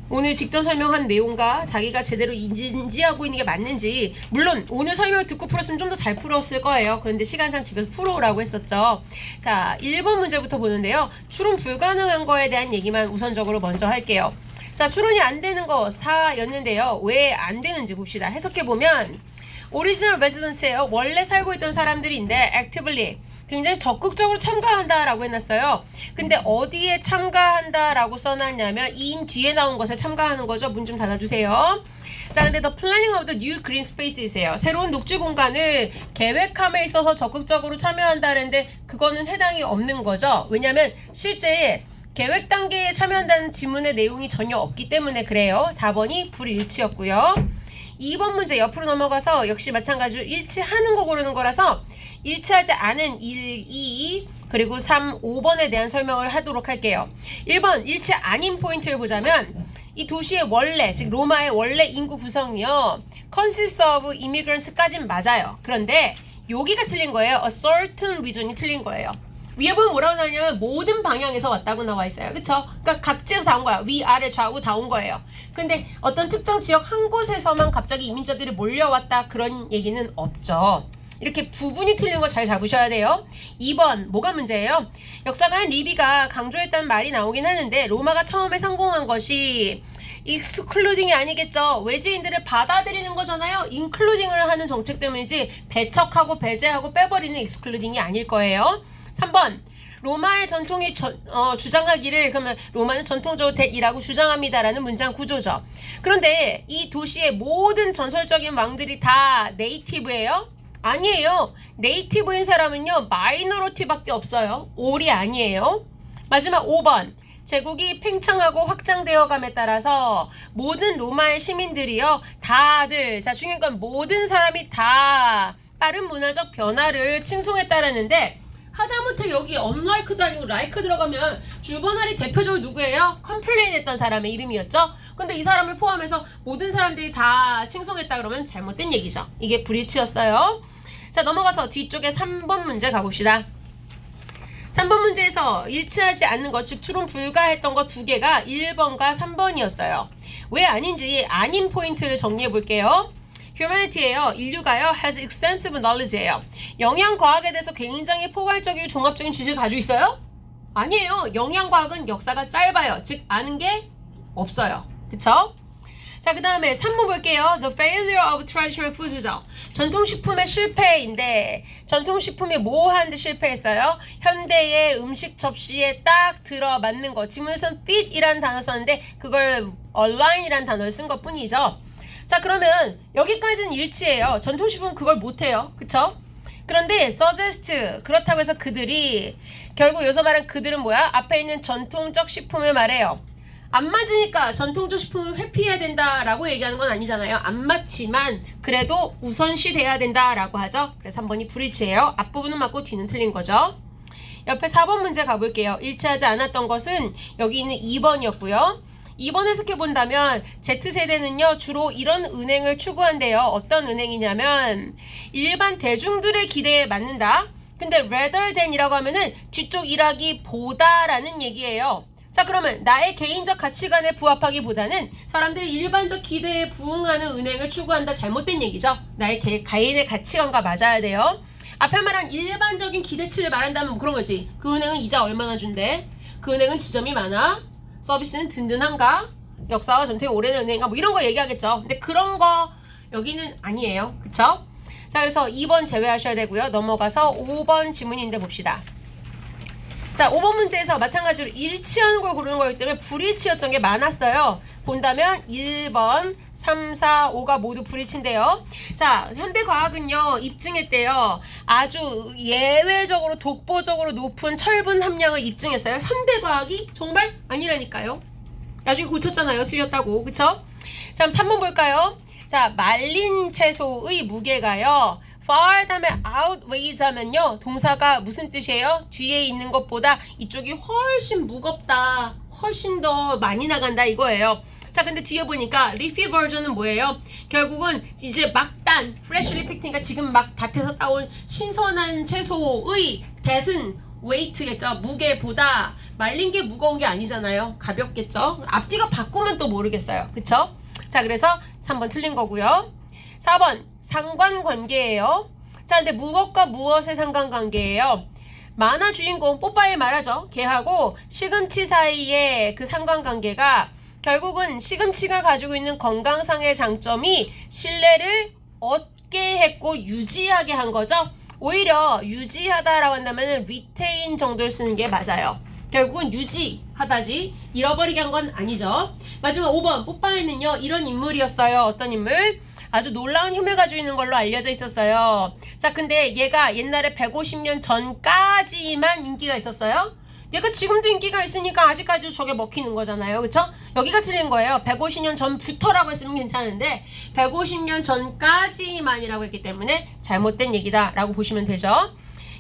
오늘 직접 설명한 내용과 자기가 제대로 인지하고 있는 게 맞는지, 물론 오늘 설명을 듣고 풀었으면 좀 더 잘 풀었을 거예요. 그런데 시간상 집에서 풀어오라고 했었죠. 자, 1번 문제부터 보는데요. 추론 불가능한 거에 대한 얘기만 우선적으로 먼저 할게요. 자, 추론이 안 되는 거 4였는데요. 왜 안 되는지 봅시다. 해석해보면 오리지널 레지던스예요. 원래 살고 있던 사람들인데 actively 굉장히 적극적으로 참가한다라고 해놨어요. 근데 어디에 참가한다라고 써놨냐면 in 뒤에 나온 것에 참가하는 거죠. 문 좀 닫아주세요. 자, 근데 the planning of the new green spaces예요. 새로운 녹지 공간을 계획함에 있어서 적극적으로 참여한다는데 그거는 해당이 없는 거죠. 왜냐면 실제 계획 단계에 참여한다는 지문의 내용이 전혀 없기 때문에 그래요. 4번이 불일치였고요. 2번 문제 옆으로 넘어가서 역시 마찬가지로 일치하는 거 고르는 거라서 일치하지 않은 1, 2, 그리고 3, 5번에 대한 설명을 하도록 할게요. 1번 일치 아닌 포인트를 보자면 이 도시의 원래, 즉 로마의 원래 인구 구성이요. consist of immigrants까진 맞아요. 그런데 여기가 틀린 거예요. a certain region이 틀린 거예요. 위에 보면 뭐라고 나오냐면 모든 방향에서 왔다고 나와 있어요. 그쵸? 그러니까 각지에서 다 온 거야. 위, 아래, 좌우 다 온 거예요. 근데 어떤 특정 지역 한 곳에서만 갑자기 이민자들이 몰려왔다 그런 얘기는 없죠. 이렇게 부분이 틀린 거 잘 잡으셔야 돼요. 2번 뭐가 문제예요? 역사가인 리비가 강조했다는 말이 나오긴 하는데 로마가 처음에 성공한 것이 excluding이 아니겠죠. 외지인들을 받아들이는 거잖아요. including을 하는 정책 때문이지 배척하고 배제하고 빼버리는 excluding이 아닐 거예요. 3번 로마의 전통이 주장하기를 그러면 로마는 전통적으로 대이라고 주장합니다라는 문장 구조죠. 그런데 이 도시의 모든 전설적인 왕들이 다 네이티브예요? 아니에요. 네이티브인 사람은요 마이너리티밖에 없어요. 올이 아니에요. 마지막 5번 제국이 팽창하고 확장되어감에 따라서 모든 로마의 시민들이요 다들 자 중요한 건 모든 사람이 다 빠른 문화적 변화를 칭송했다라는데 하다못해 여기 unlike도 아니고 like 들어가면 줄버날이 대표적으로 누구예요? 컴플레인 했던 사람의 이름이었죠? 근데 이 사람을 포함해서 모든 사람들이 다 칭송했다 그러면 잘못된 얘기죠. 이게 불일치였어요. 자, 넘어가서 뒤쪽에 3번 문제 가봅시다. 3번 문제에서 일치하지 않는 것, 즉 추론 불가했던 것 2개가 1번과 3번이었어요. 왜 아닌지 아닌 포인트를 정리해 볼게요. humanity예요. 인류가요. has extensive knowledge예요. 영양과학에 대해서 굉장히 포괄적이고 종합적인 지식을 가지고 있어요? 아니에요. 영양과학은 역사가 짧아요. 즉 아는 게 없어요. 그쵸? 자, 그 다음에 3번 볼게요. The failure of traditional foods죠. 전통식품의 실패인데 전통식품이 뭐 하는데 실패했어요? 현대의 음식 접시에 딱 들어맞는 거. 지문에서는 fit이라는 단어 썼는데 그걸 align이라는 단어를 쓴 것 뿐이죠. 자, 그러면 여기까지는 일치해요. 전통식품은 그걸 못해요. 그쵸? 그런데 suggest 그렇다고 해서 그들이 결국 여기서 말한 그들은 뭐야? 앞에 있는 전통적 식품을 말해요. 안 맞으니까 전통적 식품을 회피해야 된다라고 얘기하는 건 아니잖아요. 안 맞지만 그래도 우선시 돼야 된다라고 하죠. 그래서 3번이 불일치예요. 앞부분은 맞고 뒤는 틀린 거죠. 옆에 4번 문제 가볼게요. 일치하지 않았던 것은 여기 있는 2번이었고요. 2번 해석해 본다면 Z세대는요 주로 이런 은행을 추구한대요. 어떤 은행이냐면 일반 대중들의 기대에 맞는다. 근데 rather than이라고 하면은 뒤쪽 일하기 보다라는 얘기예요. 자, 그러면 나의 개인적 가치관에 부합하기보다는 사람들이 일반적 기대에 부응하는 은행을 추구한다. 잘못된 얘기죠. 나의 개인의 가치관과 맞아야 돼요. 앞에 말한 일반적인 기대치를 말한다면 뭐 그런 거지. 그 은행은 이자 얼마나 준대? 그 은행은 지점이 많아? 서비스는 든든한가? 역사와 전통이 오래된 은행인가? 뭐 이런 거 얘기하겠죠. 근데 그런 거 여기는 아니에요. 그쵸? 자, 그래서 2번 제외하셔야 되고요. 넘어가서 5번 지문인데 봅시다. 자, 5번 문제에서 마찬가지로 일치하는 걸 고르는 거기 때문에 불일치였던 게 많았어요. 본다면 1번, 3, 4, 5가 모두 불일치인데요. 자, 현대과학은요 입증했대요. 아주 예외적으로 독보적으로 높은 철분 함량을 입증했어요. 현대과학이 정말 아니라니까요. 나중에 고쳤잖아요. 틀렸다고. 그쵸? 자, 3번 볼까요? 자, 말린 채소의 무게가요. far 다음에 outweighs 하면요 동사가 무슨 뜻이에요? 뒤에 있는 것보다 이쪽이 훨씬 무겁다, 훨씬 더 많이 나간다 이거예요. 자, 근데 뒤에 보니까 leafy version은 뭐예요? 결국은 이제 막단 freshly picked니까 지금 막 밭에서 따온 신선한 채소의 that은 weight겠죠. 무게보다 말린 게 무거운 게 아니잖아요. 가볍겠죠. 앞뒤가 바꾸면 또 모르겠어요. 그쵸? 자, 그래서 3번 틀린 거고요. 4번 상관관계예요. 자, 근데 무엇과 무엇의 상관관계예요? 만화 주인공 뽀빠이 말하죠. 걔하고 시금치 사이의 그 상관관계가 결국은 시금치가 가지고 있는 건강상의 장점이 신뢰를 얻게 했고 유지하게 한 거죠. 오히려 유지하다라고 한다면 retain 정도를 쓰는 게 맞아요. 결국은 유지하다지 잃어버리게 한 건 아니죠. 마지막 5번 뽀빠이는요 이런 인물이었어요. 어떤 인물? 아주 놀라운 힘을 가지고 있는 걸로 알려져 있었어요. 자, 근데 얘가 옛날에 150년 전까지만 인기가 있었어요. 얘가 지금도 인기가 있으니까 아직까지도 저게 먹히는 거잖아요. 그쵸? 여기가 틀린 거예요. 150년 전부터라고 했으면 괜찮은데 150년 전까지만이라고 했기 때문에 잘못된 얘기다 라고 보시면 되죠.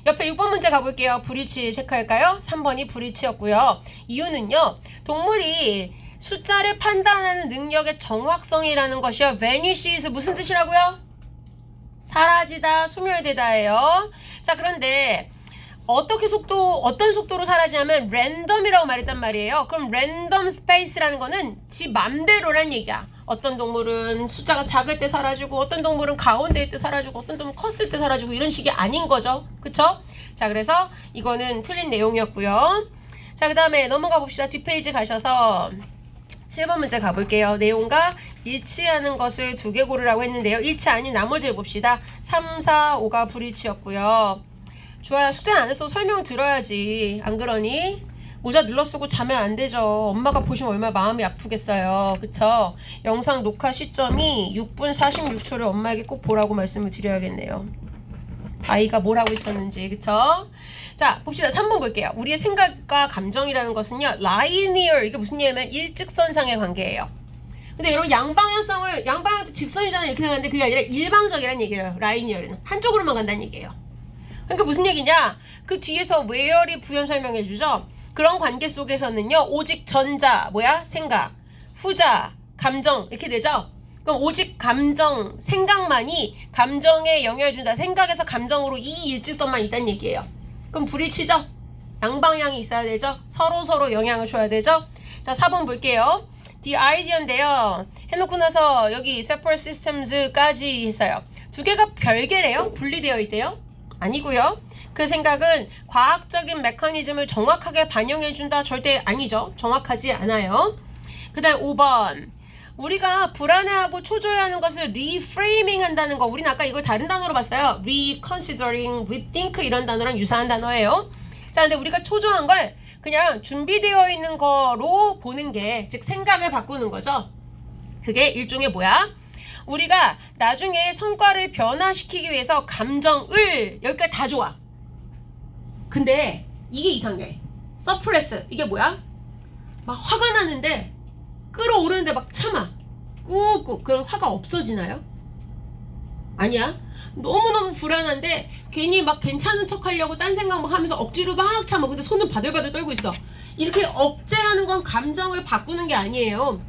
옆에 6번 문제 가볼게요. 브리치 체크할까요? 3번이 브리치였고요. 이유는요. 동물이 숫자를 판단하는 능력의 정확성이라는 것이요. vanishes 무슨 뜻이라고요? 사라지다, 소멸되다예요. 자, 그런데 어떤 속도로 사라지냐면 랜덤이라고 말했단 말이에요. 그럼 랜덤 스페이스라는 거는 지 맘대로란 얘기야. 어떤 동물은 숫자가 작을 때 사라지고 어떤 동물은 가운데일 때 사라지고 어떤 동물은 컸을 때 사라지고 이런 식이 아닌 거죠. 그쵸? 자, 그래서 이거는 틀린 내용이었고요. 자, 그 다음에 넘어가 봅시다. 뒷페이지 가셔서 7번 문제 가볼게요. 내용과 일치하는 것을 2개 고르라고 했는데요. 일치 아닌 나머지를 봅시다. 3, 4, 5가 불일치였고요. 주아야, 숙제는 안 했어. 설명 들어야지. 안 그러니? 모자 눌러 쓰고 자면 안 되죠. 엄마가 보시면 얼마나 마음이 아프겠어요. 그쵸? 영상 녹화 시점이 6분 46초를 엄마에게 꼭 보라고 말씀을 드려야겠네요. 아이가 뭘 하고 있었는지. 그쵸? 자, 봅시다. 3번 볼게요. 우리의 생각과 감정이라는 것은요, linear, 이게 무슨 얘기냐면 일직선상의 관계예요. 근데 여러분 양방향도 직선이잖아요. 이렇게 생각하는데 그게 아니라 일방적이라는 얘기예요. linear는 한쪽으로만 간다는 얘기예요. 그러니까 무슨 얘기냐? 그 뒤에서 where이 부연 설명해 주죠. 그런 관계 속에서는요, 오직 전자, 생각, 후자, 감정, 이렇게 되죠? 그럼 오직 감정, 생각만이 감정에 영향을 준다. 생각에서 감정으로 이 일직선만 있다는 얘기예요. 그럼 불일치죠? 양방향이 있어야 되죠? 서로 영향을 줘야 되죠? 자, 4번 볼게요. The idea인데요. 해놓고 나서 여기 separate systems까지 있어요. 2개가 별개래요? 분리되어 있대요? 아니고요. 그 생각은 과학적인 메커니즘을 정확하게 반영해준다? 절대 아니죠. 정확하지 않아요. 그 다음 5번. 우리가 불안해하고 초조해하는 것을 reframing 한다는 거. 우리는 아까 이걸 다른 단어로 봤어요. reconsidering, rethink 이런 단어랑 유사한 단어예요. 자, 근데 우리가 초조한 걸 그냥 준비되어 있는 거로 보는 게, 즉 생각을 바꾸는 거죠. 그게 일종의 우리가 나중에 성과를 변화시키기 위해서 감정을, 여기까지 다 좋아. 근데 이게 이상해. 서프레스. 이게 막 화가 나는데 끌어오르는데 막 참아. 꾹꾹. 그럼 화가 없어지나요? 아니야. 너무너무 불안한데 괜히 막 괜찮은 척 하려고 딴 생각 막 하면서 억지로 막 참아. 근데 손은 바들바들 떨고 있어. 이렇게 억제하는 건 감정을 바꾸는 게 아니에요.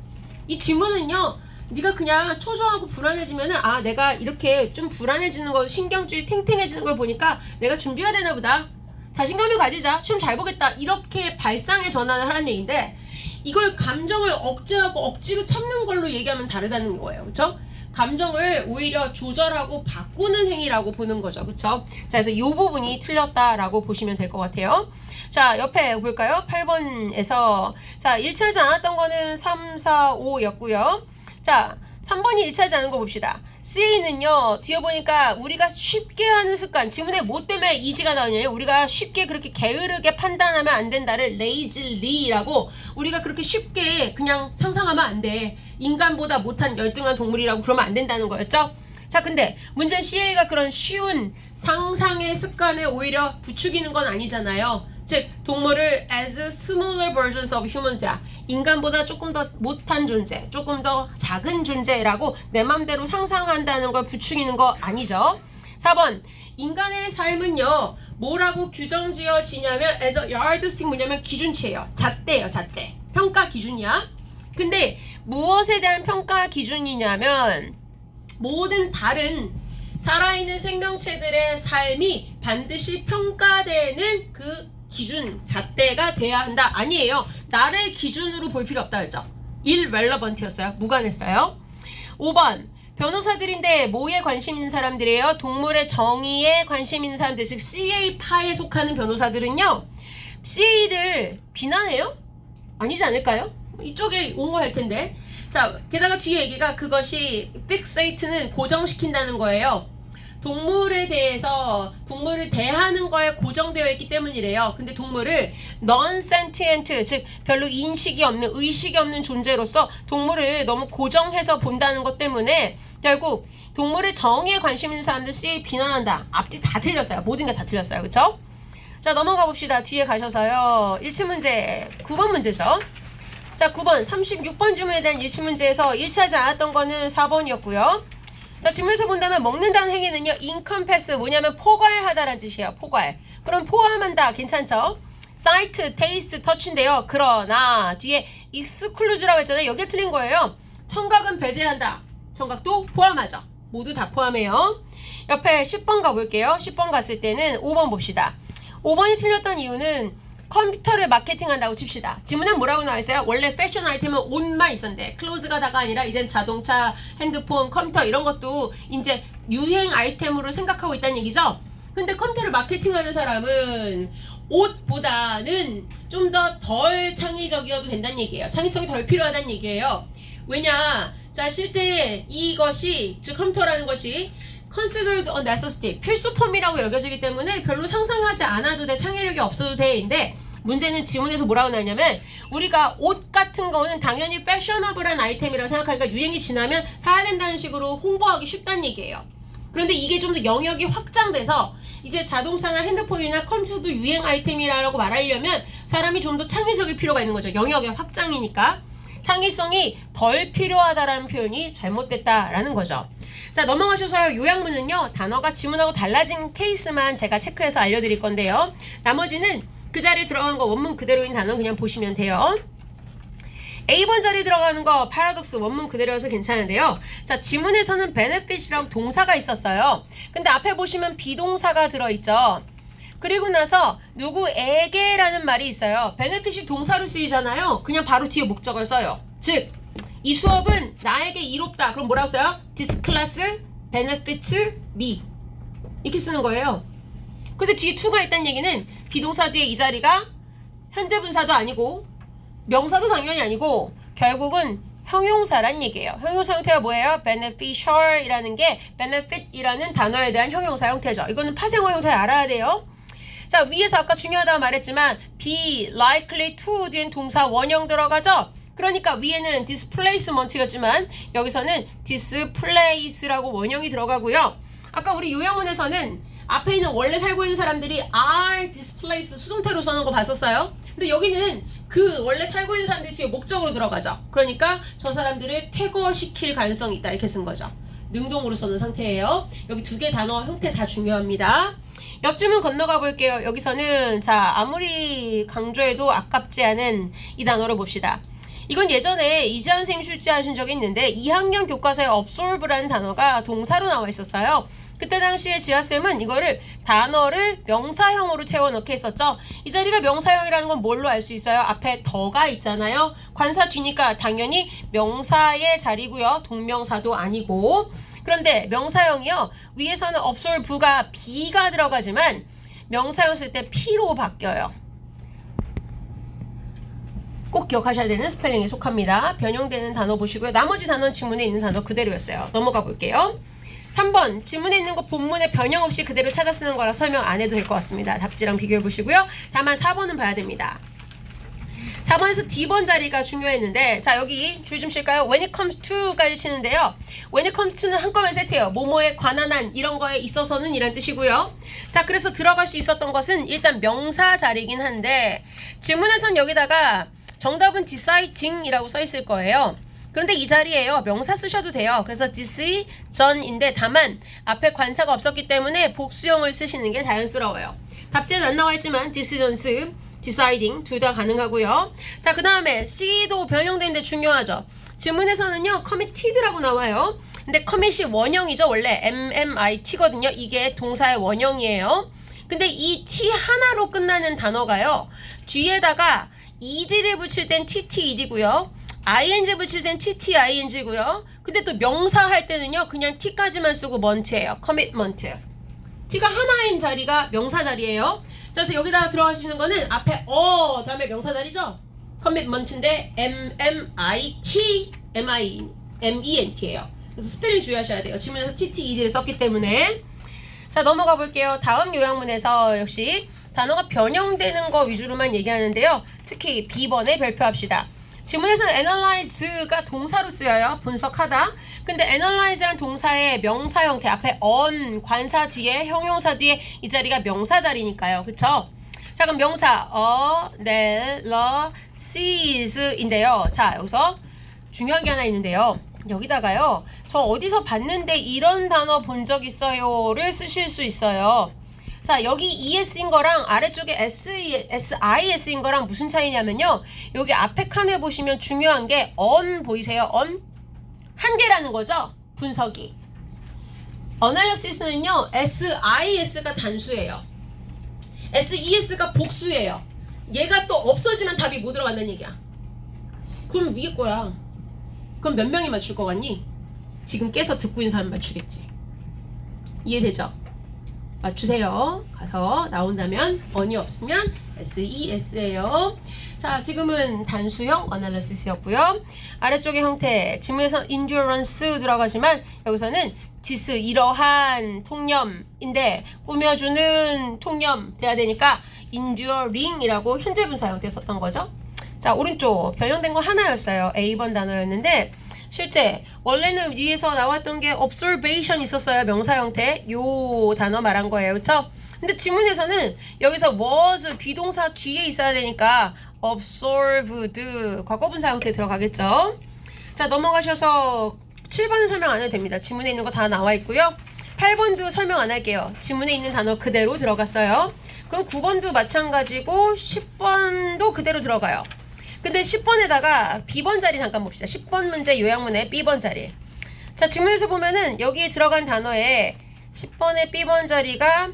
이 지문은요, 네가 그냥 초조하고 불안해지면은, 아, 내가 이렇게 좀 불안해지는 거, 신경줄이 탱탱해지는 걸 보니까 내가 준비가 되나 보다. 자신감을 가지자. 시험 잘 보겠다. 이렇게 발상의 전환을 하는 얘기인데, 이걸 감정을 억제하고 억지로 참는 걸로 얘기하면 다르다는 거예요. 그쵸? 감정을 오히려 조절하고 바꾸는 행위라고 보는 거죠. 그쵸? 자, 그래서 이 부분이 틀렸다라고 보시면 될 것 같아요. 자, 옆에 볼까요? 8번에서 자, 일치하지 않았던 거는 3, 4, 5였고요. 자, 3번이 일치하지 않은 거 봅시다. C는요, 뒤에 보니까 우리가 쉽게 하는 습관, 지문에 뭐 때문에 이지가 나오냐면 우리가 쉽게 그렇게 게으르게 판단하면 안 된다를 lazy라고, 우리가 그렇게 쉽게 그냥 상상하면 안 돼. 인간보다 못한 열등한 동물이라고 그러면 안 된다는 거였죠? 자, 근데 문제는 CA가 그런 쉬운 상상의 습관을 오히려 부추기는 건 아니잖아요. 즉, 동물을 as smaller versions of humans야. 인간보다 조금 더 못한 존재, 조금 더 작은 존재라고 내 맘대로 상상한다는 걸 부추기는 거 아니죠. 4번, 인간의 삶은요, 뭐라고 규정지어지냐면 as a yardstick, 뭐냐면 기준치예요. 잣대예요, 잣대. 평가 기준이야. 근데 무엇에 대한 평가 기준이냐면 모든 다른 살아있는 생명체들의 삶이 반드시 평가되는 그 기준 잣대가 돼야 한다. 아니에요. 나를 기준으로 볼 필요 없다 그랬죠. irrelevant였어요. 무관했어요. 5번 변호사들인데 뭐에 관심 있는 사람들이에요? 동물의 정의에 관심 있는 사람들, 즉 CA파에 속하는 변호사들은요, CA를 비난해요? 아니지 않을까요? 이쪽에 온 거 할 텐데. 자, 게다가 뒤에 얘기가 그것이 fixate는 고정시킨다는 거예요. 동물에 대해서, 동물을 대하는 거에 고정되어 있기 때문이래요. 근데 동물을 non-sentient, 즉 별로 인식이 없는, 의식이 없는 존재로서 동물을 너무 고정해서 본다는 것 때문에 결국 동물의 정의에 관심 있는 사람들 CA 비난한다. 앞뒤 다 틀렸어요. 모든 게 다 틀렸어요. 그쵸? 자, 넘어가 봅시다. 뒤에 가셔서요. 1치 문제, 9번 문제죠. 자, 9번 36번 질문에 대한 1치 문제에서 일치하지 않았던 거는 4번이었고요. 자, 질문에서 본다면 먹는다는 행위는요, encompass, 뭐냐면 포괄하다라는 뜻이에요. 포괄. 그럼 포함한다. 괜찮죠? sight, taste, touch인데요. 그러나 뒤에 exclude라고 했잖아요. 여기에 틀린 거예요. 청각은 배제한다. 청각도 포함하죠. 모두 다 포함해요. 옆에 10번 가볼게요. 10번 갔을 때는 5번 봅시다. 5번이 틀렸던 이유는 컴퓨터를 마케팅한다고 칩시다. 지문엔 뭐라고 나와있어요? 원래 패션 아이템은 옷만 있었는데 클로즈가 다가 아니라 이젠 자동차, 핸드폰, 컴퓨터 이런 것도 이제 유행 아이템으로 생각하고 있다는 얘기죠. 근데 컴퓨터를 마케팅하는 사람은 옷보다는 좀 더 덜 창의적이어도 된다는 얘기예요. 창의성이 덜 필요하다는 얘기예요. 왜냐? 자, 실제 이것이, 즉 컴퓨터라는 것이 considered a necessity, 필수품이라고 여겨지기 때문에 별로 상상하지 않아도 돼, 창의력이 없어도 돼인데, 문제는 지문에서 뭐라고 나냐면 우리가 옷 같은 거는 당연히 패셔너블한 아이템이라고 생각하니까 유행이 지나면 사야 된다는 식으로 홍보하기 쉽다는 얘기예요. 그런데 이게 좀 더 영역이 확장돼서 이제 자동차나 핸드폰이나 컴퓨터도 유행 아이템이라고 말하려면 사람이 좀 더 창의적일 필요가 있는 거죠. 영역의 확장이니까. 창의성이 덜 필요하다라는 표현이 잘못됐다라는 거죠. 자, 넘어가셔서요. 요약문은요, 단어가 지문하고 달라진 케이스만 제가 체크해서 알려드릴 건데요. 나머지는 그 자리에 들어간 거 원문 그대로인 단어 그냥 보시면 돼요. A번 자리에 들어가는 거 paradox 원문 그대로여서 괜찮은데요. 자, 지문에서는 benefit이라고 동사가 있었어요. 근데 앞에 보시면 비동사가 들어있죠. 그리고 나서 누구에게라는 말이 있어요. benefit이 동사로 쓰이잖아요. 그냥 바로 뒤에 목적을 써요. 즉, 이 수업은 나에게 이롭다. 그럼 뭐라고 써요? This class benefits me. 이렇게 쓰는 거예요. 근데 뒤에 to가 있다는 얘기는 비동사 뒤에 이 자리가 현재 분사도 아니고 명사도 당연히 아니고 결국은 형용사란 얘기예요. 형용사 형태가 뭐예요? beneficial이라는 게 benefit이라는 단어에 대한 형용사 형태죠. 이거는 파생어 형태 알아야 돼요. 자, 위에서 아까 중요하다고 말했지만 be likely to 뒤엔 동사 원형 들어가죠? 그러니까 위에는 displacement이었지만 여기서는 displace라고 원형이 들어가고요. 아까 우리 요약문에서는 앞에 있는 원래 살고 있는 사람들이 are displaced 수동태로 써놓은 거 봤었어요? 근데 여기는 그 원래 살고 있는 사람들이 뒤에 목적으로 들어가죠. 그러니까 저 사람들을 퇴거시킬 가능성이 있다 이렇게 쓴 거죠. 능동으로 써놓은 상태예요. 여기 두 개 단어 형태 다 중요합니다. 옆줄문 건너가 볼게요. 여기서는 자, 아무리 강조해도 아깝지 않은 이 단어를 봅시다. 이건 예전에 이지한 선생님 출제하신 적이 있는데 2학년 교과서에 absorbe라는 단어가 동사로 나와 있었어요. 그때 당시에 지아쌤은 이거를 단어를 명사형으로 채워넣게 했었죠. 이 자리가 명사형이라는 건 뭘로 알 수 있어요? 앞에 더가 있잖아요. 관사 뒤니까 당연히 명사의 자리고요. 동명사도 아니고. 그런데 명사형이요. 위에서는 absorbe가 B가 들어가지만 명사형 쓸 때 P로 바뀌어요. 꼭 기억하셔야 되는 스펠링에 속합니다. 변형되는 단어 보시고요. 나머지 단어는 지문에 있는 단어 그대로였어요. 넘어가 볼게요. 3번 지문에 있는 거 본문에 변형 없이 그대로 찾아 쓰는 거라 설명 안 해도 될 것 같습니다. 답지랑 비교해 보시고요. 다만 4번은 봐야 됩니다. 4번에서 D번 자리가 중요했는데 자, 여기 줄 좀 칠까요? When it comes to까지 치는데요. When it comes to는 한꺼번에 세트예요. 뭐뭐에 관한 한 이런 거에 있어서는 이란 뜻이고요. 자, 그래서 들어갈 수 있었던 것은 일단 명사 자리긴 한데 지문에선 여기다가 정답은 deciding이라고 써 있을 거예요. 그런데 이 자리에요. 명사 쓰셔도 돼요. 그래서 decision인데 다만 앞에 관사가 없었기 때문에 복수형을 쓰시는 게 자연스러워요. 답지에는 안 나와 있지만 decisions, deciding 둘 다 가능하고요. 자, 그 다음에 C도 변형되는데 중요하죠. 지문에서는요. committed라고 나와요. 근데 commit이 원형이죠. 원래 MMIT거든요. 이게 동사의 원형이에요. 근데 이 T 하나로 끝나는 단어가요. 뒤에다가 ed를 붙일 땐 TT-ed이고요. ing 붙일 땐 TT-ing고요. 근데 또 명사 할 때는요. 그냥 T까지만 쓰고 month예요. commitment. T가 하나인 자리가 명사 자리예요. 그래서 여기다가 들어가시는 거는 앞에 다음에 명사 자리죠. commitment인데 ment예요. 그래서 스펠링 주의하셔야 돼요. 지문에서 TT-ed를 썼기 때문에. 자, 넘어가 볼게요. 다음 요약문에서 역시 단어가 변형되는 거 위주로만 얘기하는데요. 특히 B번에 별표합시다. 지문에서는 analyze가 동사로 쓰여요. 분석하다. 근데 analyze란 동사의 명사 형태 앞에 on, 관사 뒤에, 형용사 뒤에 이 자리가 명사 자리니까요. 그쵸? 자, 그럼 명사 analyzes인데요. 자, 여기서 중요한 게 하나 있는데요. 여기다가요. 저 어디서 봤는데 이런 단어 본 적 있어요를 쓰실 수 있어요. 자, 여기 ES인 거랑 아래쪽에 SIS인 거랑 무슨 차이냐면요. 여기 앞에 칸에 보시면 중요한 게 on 보이세요? on? 한 개라는 거죠. 분석이. analysis는요. SIS가 단수예요. SES가 복수예요. 얘가 또 없어지면 답이 못 들어간다는 얘기야. 그럼 위에 거야. 그럼 몇 명이 맞출 것 같니? 지금 깨서 듣고 있는 사람 맞추겠지. 이해되죠? 맞추세요. 가서 나온다면 on이 없으면 SES예요. 자, 지금은 단수형 analysis였고요. 아래쪽의 형태 지문에서 endurance 들어가지만 여기서는 this 이러한 통념인데 꾸며주는 통념 돼야 되니까 enduring이라고 현재 분사 형태 썼던 거죠. 자, 오른쪽 변형된 거 하나였어요. A번 단어였는데 실제 원래는 위에서 나왔던 게 observation 있었어요. 명사 형태. 요 단어 말한 거예요. 그쵸? 근데 지문에서는 여기서 was 비동사 뒤에 있어야 되니까 observed 과거분사 형태 들어가겠죠. 자, 넘어가셔서 7번은 설명 안 해도 됩니다. 지문에 있는 거 다 나와 있고요. 8번도 설명 안 할게요. 지문에 있는 단어 그대로 들어갔어요. 그럼 9번도 마찬가지고 10번도 그대로 들어가요. 근데 10번에다가 B번 자리 잠깐 봅시다. 10번 문제 요약문의 B번 자리. 자, 지문에서 보면은 여기에 들어간 단어에 10번의 B번 자리가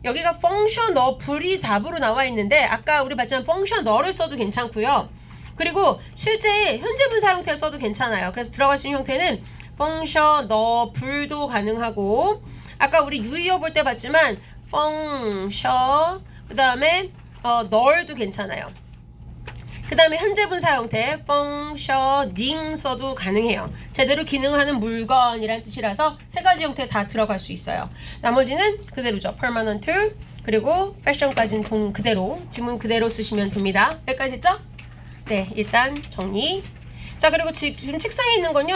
여기가 functional이 답으로 나와 있는데 아까 우리 봤지만 functional을 써도 괜찮고요. 그리고 실제 현재 분사 형태를 써도 괜찮아요. 그래서 들어갈 수 있는 형태는 functional도 가능하고 아까 우리 유의어 볼 때 봤지만 function 그 다음에 널도 괜찮아요. 그 다음에 현재 분사 형태 functioning 써도 가능해요. 제대로 기능하는 물건이란 뜻이라서 세 가지 형태 다 들어갈 수 있어요. 나머지는 그대로죠. permanent 그리고 fashion까지는 그대로 지문 그대로 쓰시면 됩니다. 여기까지 됐죠? 네, 일단 정리. 자, 그리고 지금 책상에 있는 건요.